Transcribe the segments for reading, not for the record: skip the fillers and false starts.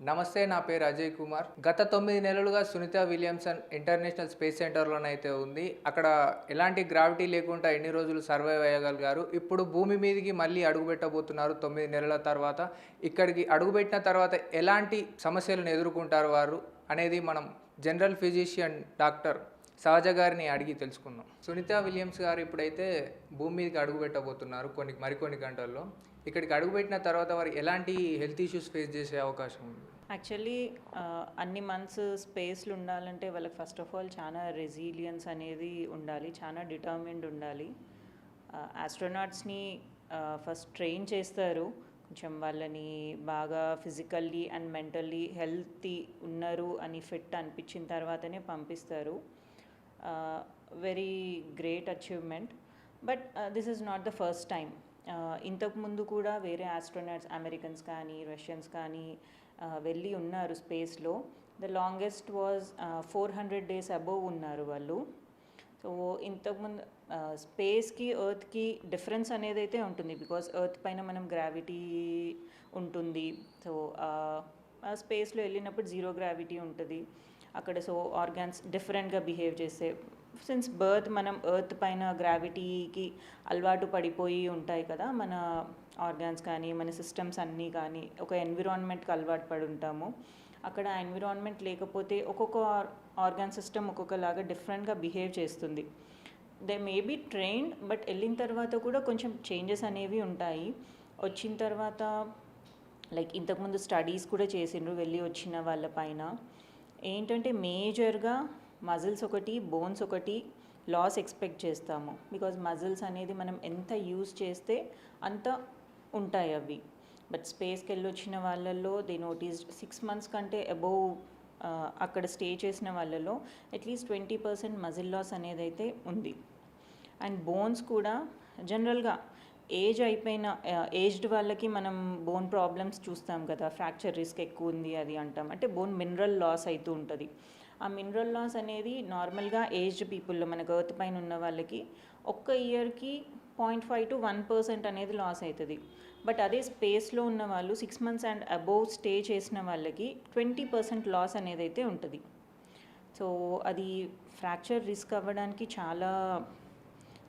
నమస్తే, నా పేరు అజయ్ కుమార్. గత 9 నెలలుగా సునీత విలియమ్సన్ ఇంటర్నేషనల్ స్పేస్ సెంటర్‌లోనైతే ఉంది. అక్కడ ఎలాంటి గ్రావిటీ లేకుండా ఎన్ని రోజులు సర్వైవ్ అయ్యగలిగారు. ఇప్పుడు భూమి మీదికి మళ్ళీ అడుగుపెట్టబోతున్నారు 9 నెలల తర్వాత. ఇక్కడికి అడుగుపెట్టిన తర్వాత ఎలాంటి సమస్యలను ఎదుర్కొంటారు వారు అనేది మనం జనరల్ ఫిజిషియన్ డాక్టర్ సహజ గారిని అడిగి తెలుసుకుందాం. సునీత విలియమ్స్ గారు ఇప్పుడైతే భూమి మీదకి అడుగుపెట్టబోతున్నారు మరికొన్ని గంటల్లో. ఇక్కడికి అడుగుపెట్టిన తర్వాత వారు ఎలాంటి హెల్త్ ఇష్యూస్ ఫేస్ చేసే అవకాశం ఉంది? యాక్చువల్లీ అన్ని మంత్స్ స్పేస్లో ఉండాలంటే వాళ్ళకి ఫస్ట్ ఆఫ్ ఆల్ చాలా రెసిలియన్స్ అనేది ఉండాలి, చాలా డిటర్మిన్డ్ ఉండాలి. ఆస్ట్రోనాట్స్ని ఫస్ట్ ట్రైన్ చేస్తారు, కొంచెం వాళ్ళని బాగా ఫిజికల్లీ అండ్ మెంటల్లీ హెల్తీ ఉన్నారు అని ఫిట్ అనిపించిన తర్వాతనే పంపిస్తారు. Very great achievement. But this is not the first time. ఇంతకుముందు కూడా వేరే ఆస్ట్రోనాట్స్ అమెరికన్స్ కానీ రష్యన్స్ కానీ వెళ్ళి ఉన్నారు స్పేస్లో. The longest was 400 days above ఉన్నారు వాళ్ళు. సో ఇంతకుముందు స్పేస్కి ఎర్త్కి డిఫరెన్స్ అనేది అయితే ఉంటుంది, బికాస్ ఎర్త్ పైన మనం గ్రావిటీ ఉంటుంది. సో స్పేస్లో వెళ్ళినప్పుడు జీరో గ్రావిటీ ఉంటుంది అక్కడ. సో ఆర్గాన్స్ డిఫరెంట్గా బిహేవ్ చేసే, సిన్స్ బర్త్ మనం ఎర్త్ పైన గ్రావిటీకి అలవాటు పడిపోయి ఉంటాయి కదా మన ఆర్గాన్స్ కానీ మన సిస్టమ్స్ అన్నీ కానీ, ఒక ఎన్విరాన్మెంట్కి అలవాటు పడి ఉంటాము. అక్కడ ఆ ఎన్విరాన్మెంట్ లేకపోతే ఒక్కొక్క ఆర్గాన్ సిస్టమ్ ఒక్కొక్కలాగా డిఫరెంట్గా బిహేవ్ చేస్తుంది. They may be trained, but వెళ్ళిన తర్వాత కూడా కొంచెం చేంజెస్ అనేవి ఉంటాయి. వచ్చిన తర్వాత లైక్ ఇంతకుముందు స్టడీస్ కూడా చేసిండ్రు వెళ్ళి వచ్చిన వాళ్ళ పైన. ఏంటంటే మేజర్గా మజిల్స్ ఒకటి, బోన్స్ ఒకటి లాస్ ఎక్స్పెక్ట్ చేస్తాము, బికాజ్ మజిల్స్ అనేది మనం ఎంత యూజ్ చేస్తే అంత ఉంటాయి అవి. బట్ స్పేస్కి వెళ్ళి వచ్చిన వాళ్ళల్లో దే నోటీస్డ్ 6 months కంటే అబోవ్ అక్కడ స్టే చేసిన వాళ్ళలో అట్లీస్ట్ 20% మజిల్ లాస్ అనేది అయితే ఉంది. అండ్ బోన్స్ కూడా జనరల్గా ఏజ్ అయిపోయిన ఏజ్డ్ వాళ్ళకి మనం బోన్ ప్రాబ్లమ్స్ చూస్తాం కదా, ఫ్రాక్చర్ రిస్క్ ఎక్కువ ఉంది అది అంటాం, అంటే బోన్ మినరల్ లాస్ అవుతూ ఉంటుంది. ఆ మినరల్ లాస్ అనేది నార్మల్గా ఏజ్డ్ పీపుల్లో మనకు ఎర్త్ పైన ఉన్న వాళ్ళకి ఒక్క ఇయర్కి 0.5 to 1% అనేది లాస్ అవుతుంది. బట్ అదే స్పేస్లో ఉన్న వాళ్ళు 6 months అండ్ అబోవ్ స్టే చేసిన వాళ్ళకి 20% లాస్ అనేది అయితే ఉంటుంది. సో అది ఫ్రాక్చర్ రిస్క్ అవ్వడానికి చాలా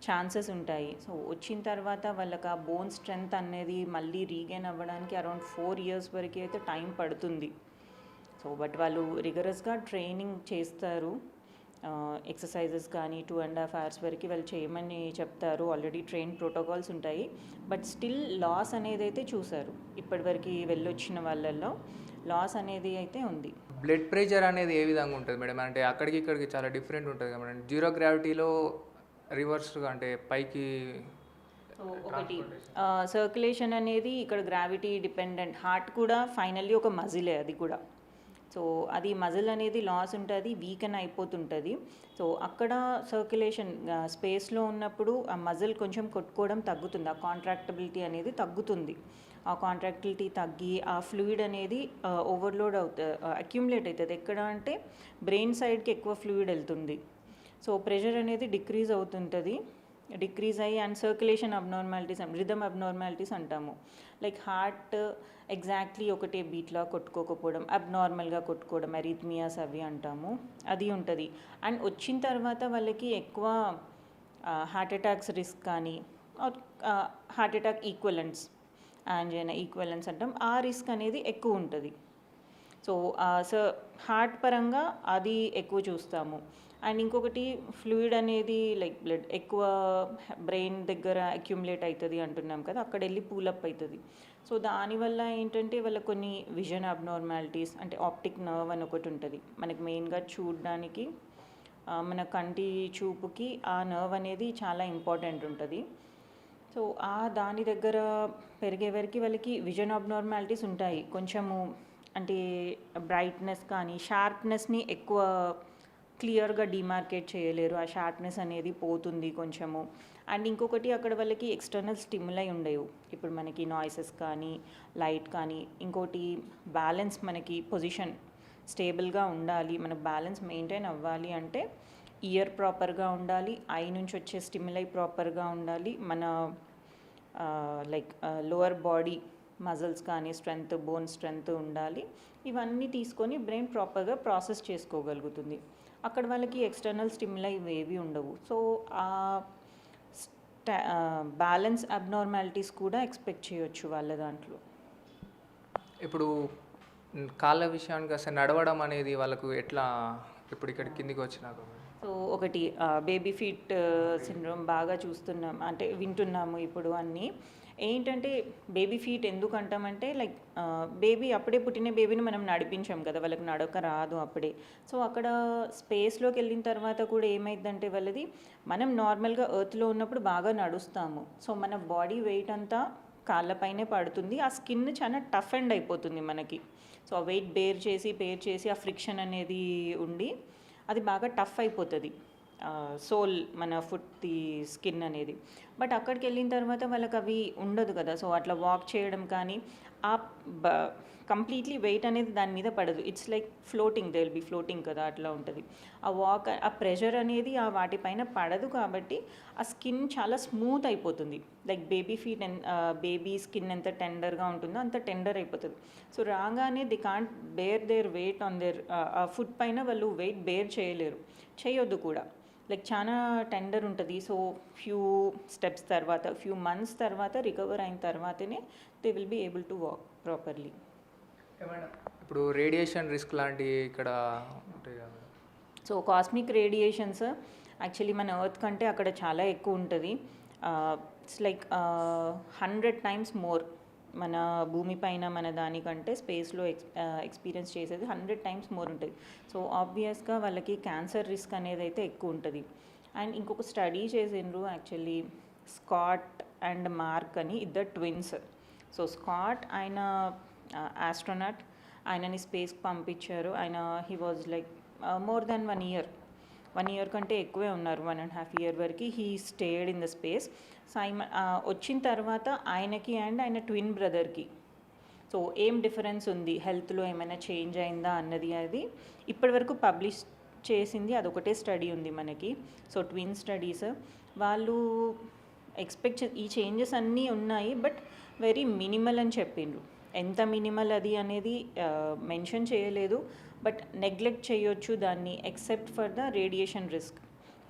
ఛాన్సెస్ ఉంటాయి. సో వచ్చిన తర్వాత వాళ్ళకి ఆ బోన్ స్ట్రెంగ్త్ అనేది మళ్ళీ రీగైన్ అవ్వడానికి అరౌండ్ 4 years వరకు అయితే టైం పడుతుంది. సో బట్ వాళ్ళు రిగరస్గా ట్రైనింగ్ చేస్తారు. ఎక్సర్సైజెస్ కానీ 2.5 hours వరకు వాళ్ళు చేయమని చెప్తారు. ఆల్రెడీ ట్రైన్ ప్రోటోకాల్స్ ఉంటాయి. బట్ స్టిల్ లాస్ అనేది అయితే చూసారు, ఇప్పటివరకు వెళ్ళొచ్చిన వాళ్ళల్లో లాస్ అనేది అయితే ఉంది. బ్లడ్ ప్రెషర్ అనేది ఏ విధంగా ఉంటుంది మేడం? అంటే అక్కడికి ఇక్కడికి చాలా డిఫరెంట్ ఉంటుంది కదా మేడం. జీరో గ్రావిటీలో రివర్స్గా అంటే పైకి ఒకటి సర్క్యులేషన్ అనేది ఇక్కడ గ్రావిటీ డిపెండెంట్. హార్ట్ కూడా ఫైనల్లీ ఒక మజిలే అది కూడా. సో అది మజిల్ అనేది లాస్ ఉంటుంది, వీకెన్ అయిపోతుంటుంది. సో అక్కడ సర్క్యులేషన్ స్పేస్లో ఉన్నప్పుడు ఆ మజిల్ కొంచెం కొట్టుకోవడం తగ్గుతుంది, ఆ కాంట్రాక్టబిలిటీ అనేది తగ్గుతుంది. ఆ కాంట్రాక్టిలిటీ తగ్గి ఆ ఫ్లూయిడ్ అనేది ఓవర్లోడ్ అవుతుంది, అక్యుములేట్ అవుతుంది. ఎక్కడ అంటే బ్రెయిన్ సైడ్కి ఎక్కువ ఫ్లూయిడ్ వెళ్తుంది. సో ప్రెషర్ అనేది డిక్రీజ్ అవుతుంటుంది, డిక్రీజ్ అయ్యి and circulation abnormalities, rhythm abnormalities అంటాము. లైక్ హార్ట్ ఎగ్జాక్ట్లీ ఒకటే బీట్లా కొట్టుకోకపోవడం, అబ్నార్మల్గా కొట్టుకోవడం, అరిథ్మియాస్ అవి అంటాము, అది ఉంటుంది. అండ్ వచ్చిన తర్వాత వాళ్ళకి ఎక్కువ హార్ట్ అటాక్స్ రిస్క్ కానీ heart attack equivalents, angina equivalents అంటాం, ఆ రిస్క్ అనేది ఎక్కువ ఉంటుంది. సో హార్ట్ పరంగా అది ఎక్కువ చూస్తాము. అండ్ ఇంకొకటి ఫ్లూయిడ్ అనేది లైక్ బ్లడ్ ఎక్కువ బ్రెయిన్ దగ్గర అక్యుములేట్ అవుతుంది అంటున్నాం కదా, అక్కడ వెళ్ళి పూలప్ అవుతుంది. సో దానివల్ల ఏంటంటే వాళ్ళకి కొన్ని విజన్ అబ్నార్మాలిటీస్, అంటే ఆప్టిక్ నర్వ్ అని ఒకటి ఉంటుంది మనకి మెయిన్గా చూడడానికి, మన కంటి చూపుకి ఆ నర్వ్ అనేది చాలా ఇంపార్టెంట్ ఉంటుంది. సో ఆ దాని దగ్గర పెరిగే వరకు వాళ్ళకి విజన్ అబ్నార్మాలిటీస్ ఉంటాయి కొంచెము. అంటే బ్రైట్నెస్ కానీ షార్ప్నెస్ని ఎక్కువ క్లియర్గా డిమార్కేట్ చేయలేరు, ఆ షార్ప్నెస్ అనేది పోతుంది కొంచెము. అండ్ ఇంకొకటి అక్కడ వాళ్ళకి ఎక్స్టర్నల్ స్టిమ్యులై ఉండవు, ఇప్పుడు మనకి నాయిసెస్ కానీ లైట్ కానీ. ఇంకోటి బ్యాలెన్స్, మనకి పొజిషన్ స్టేబుల్గా ఉండాలి, మనకు బ్యాలెన్స్ మెయింటైన్ అవ్వాలి అంటే ఇయర్ ప్రాపర్గా ఉండాలి, ఐ నుంచి వచ్చే స్టిమ్యులై ప్రాపర్గా ఉండాలి, మన లైక్ లోవర్ బాడీ మజిల్స్ కానీ స్ట్రెంగ్త్, బోన్ స్ట్రెంగ్త్ ఉండాలి. ఇవన్నీ తీసుకొని బ్రెయిన్ ప్రాపర్గా ప్రాసెస్ చేసుకోగలుగుతుంది. అక్కడ వాళ్ళకి ఎక్స్టర్నల్ స్టిమ్యులై ఇవేవి ఉండవు. సో ఆ బ్యాలెన్స్ అబ్నార్మాలిటీస్ కూడా ఎక్స్పెక్ట్ చేయొచ్చు వాళ్ళ దాంట్లో. ఇప్పుడు కాళ్ళ విషయానికి వస్తే నడవడం అనేది వాళ్ళకు ఎట్లా ఇప్పుడు ఇక్కడ కిందికి వచ్చినాక సో ఒకటి బేబీ ఫీట్ సిండ్రోమ్ బాగా చూస్తున్నాం, అంటే వింటున్నాము ఇప్పుడు అన్నీ. ఏంటంటే బేబీ ఫీట్ ఎందుకు అంటామంటే లైక్ బేబీ అప్పుడే పుట్టిన బేబీని మనం నడిపించాం కదా, వాళ్ళకి నడక రాదు అప్పుడే. సో అక్కడ స్పేస్లోకి వెళ్ళిన తర్వాత కూడా ఏమైందంటే వాళ్ళది మనం నార్మల్గా ఎర్త్లో ఉన్నప్పుడు బాగా నడుస్తాము. సో మన బాడీ వెయిట్ అంతా కాళ్ళపైనే పడుతుంది. ఆ స్కిన్ చాలా టఫ్ అండ్ అయిపోతుంది మనకి. సో ఆ వెయిట్ బేర్ చేసి ఆ ఫ్రిక్షన్ అనేది ఉండి అది బాగా టఫ్ అయిపోతుంది సోల్, మన ఫుట్ది స్కిన్ అనేది. బట్ అక్కడికి వెళ్ళిన తర్వాత వాళ్ళకి అవి ఉండదు కదా. సో అట్లా వాక్ చేయడం కానీ ఆ కంప్లీట్లీ వెయిట్ అనేది దాని మీద పడదు. It's like floating, they will be floating కదా, అట్లా ఉంటుంది. ఆ వాక్, ఆ ప్రెషర్ అనేది ఆ వాటిపైన పడదు కాబట్టి ఆ స్కిన్ చాలా స్మూత్ అయిపోతుంది. లైక్ బేబీ స్కిన్ ఎంత టెండర్గా ఉంటుందో అంత టెండర్ అయిపోతుంది. సో రాగానే they can't bear their weight on their, ఆ ఫుడ్ పైన వాళ్ళు వెయిట్ బేర్ చేయలేరు, చేయొద్దు కూడా. లైక్ చాలా టెండర్ ఉంటుంది. సో ఫ్యూ స్టెప్స్ తర్వాత, ఫ్యూ మంత్స్ తర్వాత రికవర్ అయిన తర్వాతనే they will be able to walk properly. ఇప్పుడు రేడియేషన్ రిస్క్ లాంటివి ఇక్కడ ఉంటాయి కదా. సో కాస్మిక్ రేడియేషన్స్ యాక్చువల్లీ మన ఎర్త్ కంటే అక్కడ చాలా ఎక్కువ ఉంటుంది. ఇట్స్ లైక్ 100 times మోర్ మన భూమి పైన మన దానికంటే స్పేస్లో ఎక్స్పీరియన్స్ చేసేది 100 times మోర్ ఉంటుంది. సో ఆబ్వియస్గా వాళ్ళకి క్యాన్సర్ రిస్క్ అనేది అయితే ఎక్కువ ఉంటుంది. అండ్ ఇంకొక స్టడీ చేసిండ్రు యాక్చువల్లీ, స్కాట్ అండ్ మార్క్ అని ఇద్దరు ట్విన్స్. సో స్కాట్ ఆయన ఆస్ట్రోనాట్, ఆయనని స్పేస్కి పంపించారు. ఆయన he was like more than 1 year, 1 year కంటే ఎక్కువే ఉన్నారు, 1.5 year వరకు he stayed in the space. So వచ్చిన తర్వాత ఆయనకి అండ్ ఆయన ట్విన్ బ్రదర్కి సో ఏం డిఫరెన్స్ ఉంది, హెల్త్లో ఏమైనా చేంజ్ అయిందా అన్నది అది ఇప్పటివరకు పబ్లిష్ చేసింది అదొకటే స్టడీ ఉంది మనకి. సో ట్విన్ స్టడీస్ వాళ్ళు ఈ చేంజెస్ అన్నీ ఉన్నాయి, బట్ వెరీ మినిమల్ అని చెప్పిండ్రు. ఎంత మినిమల్ అది అనేది మెన్షన్ చేయలేదు, బట్ నెగ్లెక్ట్ చేయొచ్చు దాన్ని except for the radiation risk.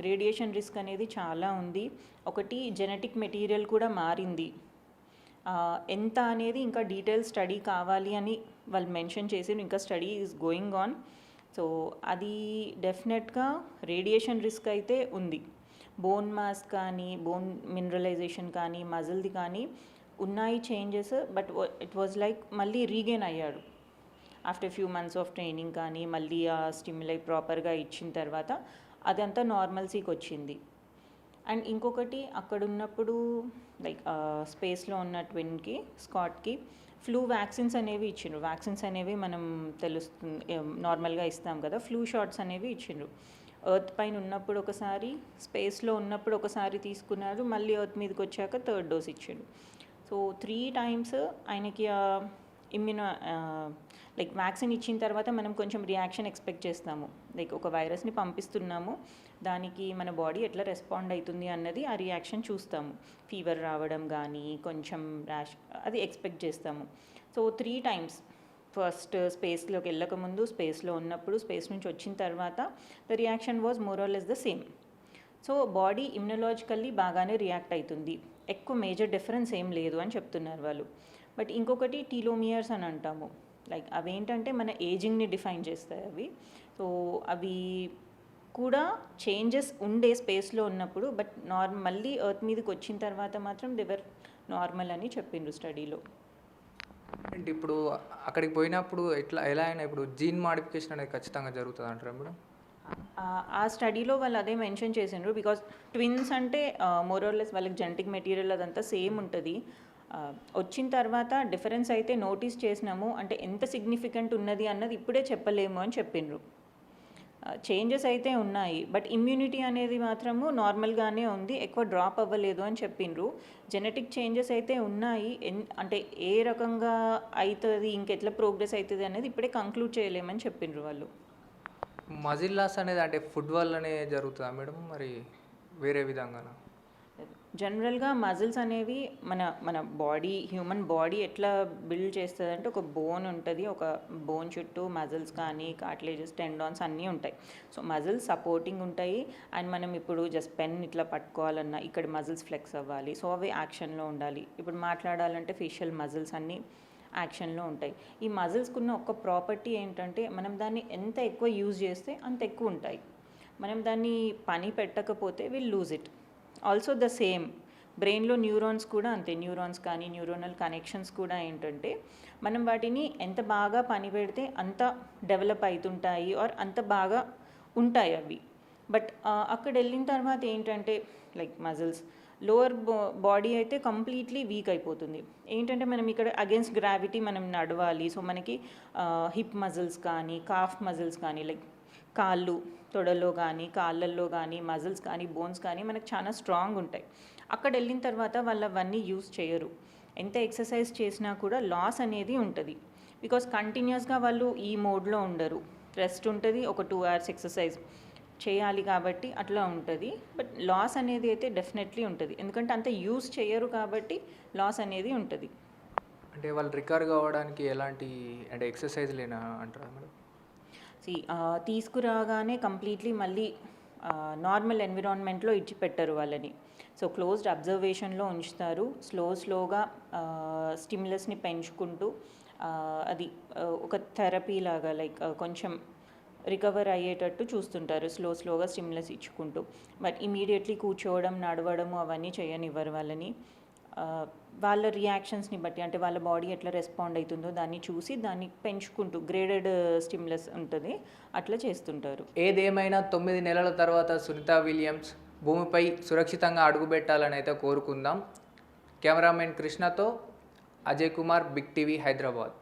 Radiation risk అనేది చాలా ఉంది. ఒకటి జెనెటిక్ మెటీరియల్ కూడా మారింది. ఎంత అనేది ఇంకా డీటెయిల్ స్టడీ కావాలి అని వాళ్ళు మెన్షన్ చేసి, ఇంకా study is going on. So అది డెఫినెట్గా రేడియేషన్ రిస్క్ అయితే ఉంది. బోన్ మాస్ కానీ, బోన్ మినరలైజేషన్ కానీ, మజిల్ది కానీ ఉన్నాయి changes, but it was like మళ్ళీ రీగెయిన్ అయ్యాడు after few months of training కానీ, మళ్ళీ ఆ స్టిమ్యులై ప్రాపర్గా ఇచ్చిన తర్వాత అదంతా నార్మల్సీకి వచ్చింది. అండ్ ఇంకొకటి అక్కడ ఉన్నప్పుడు లైక్ స్పేస్లో ఉన్న ట్విన్కి, స్కాట్కి ఫ్లూ వ్యాక్సిన్స్ అనేవి ఇచ్చిండ్రు. వ్యాక్సిన్స్ అనేవి మనం తెలుస్తుంది నార్మల్గా ఇస్తాం కదా, ఫ్లూ షాట్స్ అనేవి ఇచ్చిండ్రు. ఎర్త్ పైన ఉన్నప్పుడు ఒకసారి, స్పేస్లో ఉన్నప్పుడు ఒకసారి తీసుకున్నారు, మళ్ళీ ఎర్త్ మీదకి వచ్చాక 3rd dose ఇచ్చిండ్రు. సో 3 times ఆయనకి లైక్ వ్యాక్సిన్ ఇచ్చిన తర్వాత మనం కొంచెం రియాక్షన్ ఎక్స్పెక్ట్ చేస్తాము. లైక్ ఒక వైరస్ని పంపిస్తున్నాము, దానికి మన బాడీ ఎట్లా రెస్పాండ్ అవుతుంది అన్నది ఆ రియాక్షన్ చూస్తాము. ఫీవర్ రావడం కానీ, కొంచెం ర్యాష్, అది ఎక్స్పెక్ట్ చేస్తాము. సో 3 times, ఫస్ట్ స్పేస్లోకి వెళ్ళకముందు, స్పేస్లో ఉన్నప్పుడు, స్పేస్ నుంచి వచ్చిన తర్వాత the reaction was more or less the same. So body immunologically బాగానే రియాక్ట్ అవుతుంది, ఎక్కువ మేజర్ డిఫరెన్స్ ఏం లేదు అని చెప్తున్నారు వాళ్ళు. బట్ ఇంకొకటి టీలోమియర్స్ అని అంటాము, లైక్ అవేంటంటే మన ఏజింగ్ని డిఫైన్ చేస్తాయి అవి. సో అవి కూడా చేంజెస్ ఉండే స్పేస్లో ఉన్నప్పుడు, బట్ మళ్ళీ ఎర్త్ మీదకి వచ్చిన తర్వాత మాత్రం దేవర్ నార్మల్ అని చెప్పిండ్రు స్టడీలో. అంటే ఇప్పుడు అక్కడికి పోయినప్పుడు ఎలా అయినా ఇప్పుడు జీన్ మాడిఫికేషన్ అనేది ఖచ్చితంగా జరుగుతుంది అంటారా మేడం? ఆ స్టడీలో వాళ్ళు అదే మెన్షన్ చేసిండ్రు. బికాజ్ ట్విన్స్ అంటే మోరోర్లెస్ వాళ్ళకి జెనెటిక్ మెటీరియల్ అదంతా సేమ్ ఉంటుంది. వచ్చిన తర్వాత డిఫరెన్స్ అయితే నోటీస్ చేసినాము, అంటే ఎంత సిగ్నిఫికెంట్ ఉన్నది అన్నది ఇప్పుడే చెప్పలేము అని చెప్పిండ్రు. చేంజెస్ అయితే ఉన్నాయి, బట్ ఇమ్యూనిటీ అనేది మాత్రము నార్మల్గానే ఉంది, ఎక్కువ డ్రాప్ అవ్వలేదు అని చెప్పిండ్రు. జెనెటిక్ చేంజెస్ అయితే ఉన్నాయి, అంటే ఏ రకంగా అవుతుంది, ఇంకెట్లా ప్రోగ్రెస్ అవుతుంది అనేది ఇప్పుడే కంక్లూడ్ చేయలేమని చెప్పిండ్రు వాళ్ళు. మజిల్ లాస్ అనేది అంటే ఫుడ్ వల్లనే జరుగుతుందా మేడం, మరి వేరే విధంగా? జనరల్గా మజిల్స్ అనేవి మన మన బాడీ హ్యూమన్ బాడీ ఎట్లా బిల్డ్ చేస్తుంది అంటే ఒక బోన్ ఉంటుంది, ఒక బోన్ చుట్టూ మజిల్స్ కానీ కార్టిలేజెస్ టెండాన్స్ అన్నీ ఉంటాయి. సో మజిల్స్ సపోర్టింగ్ ఉంటాయి. అండ్ మనం ఇప్పుడు జస్ట్ పెన్ ఇట్లా పట్టుకోవాలన్నా ఇక్కడ మజిల్స్ ఫ్లెక్స్ అవ్వాలి, సో అవి యాక్షన్లో ఉండాలి. ఇప్పుడు మాట్లాడాలంటే ఫేషియల్ మజిల్స్ అన్నీ యాక్షన్లో ఉంటాయి. ఈ మజిల్స్కున్న ఒక ప్రాపర్టీ ఏంటంటే మనం దాన్ని ఎంత ఎక్కువ యూజ్ చేస్తే అంత ఎక్కువ ఉంటాయి. మనం దాన్ని పని పెట్టకపోతే will lose it. Also the same బ్రెయిన్లో న్యూరాన్స్ కూడా అంతే. న్యూరాన్స్ కానీ న్యూరోనల్ కనెక్షన్స్ కూడా ఏంటంటే మనం వాటిని ఎంత బాగా పని పెడితే అంత డెవలప్ అవుతుంటాయి ఆర్ అంత బాగా ఉంటాయి అవి. బట్ అక్కడ వెళ్ళిన తర్వాత ఏంటంటే లైక్ మజిల్స్ లోవర్ బాడీ అయితే కంప్లీట్లీ వీక్ అయిపోతుంది. ఏంటంటే మనం ఇక్కడ అగేన్స్ట్ గ్రావిటీ మనం నడవాలి. సో మనకి హిప్ మజిల్స్ కానీ కాఫ్ మజిల్స్ కానీ లైక్ కాళ్ళు తొడలో కానీ కాళ్ళల్లో కానీ మజిల్స్ కానీ బోన్స్ కానీ మనకు చాలా స్ట్రాంగ్ ఉంటాయి. అక్కడ వెళ్ళిన తర్వాత వాళ్ళు అవన్నీ యూస్ చేయరు. ఎంత ఎక్సర్సైజ్ చేసినా కూడా లాస్ అనేది ఉంటుంది. బికాస్ కంటిన్యూస్గా వాళ్ళు ఈ మోడ్లో ఉండరు. రెస్ట్ ఉంటుంది, ఒక 2 hours ఎక్సర్సైజ్ చేయాలి కాబట్టి అట్లా ఉంటుంది. బట్ లాస్ అనేది అయితే డెఫినెట్లీ ఉంటుంది, ఎందుకంటే అంత యూస్ చేయరు కాబట్టి లాస్ అనేది ఉంటుంది. అంటే వాళ్ళు రికవర్ కావడానికి ఎలాంటి అంటే ఎక్సర్సైజ్ లేనా అంటారా మేడం? తీసుకురాగానే కంప్లీట్లీ మళ్ళీ నార్మల్ ఎన్విరాన్మెంట్లో ఇచ్చి పెట్టరు వాళ్ళని. సో క్లోజ్డ్ అబ్జర్వేషన్లో ఉంచుతారు. స్లోగా స్టిమ్యులస్ని పెంచుకుంటూ అది ఒక థెరపీ లాగా లైక్ కొంచెం రికవర్ అయ్యేటట్టు చూస్తుంటారు స్లోగా స్టిమ్యులస్ ఇచ్చుకుంటూ. బట్ ఇమీడియట్లీ కూర్చోవడం నడవడము అవన్నీ చేయనివ్వరు వాళ్ళని. వాళ్ళ రియాక్షన్స్ని బట్టి అంటే వాళ్ళ బాడీ ఎట్లా రెస్పాండ్ అవుతుందో దాన్ని చూసి దాన్ని పెంచుకుంటూ గ్రేడెడ్ స్టిమ్యులస్ ఉంటుంది అట్లా చేస్తుంటారు. ఏదేమైనా 9 నెలల తర్వాత సునీత విలియమ్స్ భూమిపై సురక్షితంగా అడుగుపెట్టాలని అయితే కోరుకుందాం. కెమెరామెన్ కృష్ణతో అజయ్ కుమార్, బిగ్ టీవీ, హైదరాబాద్.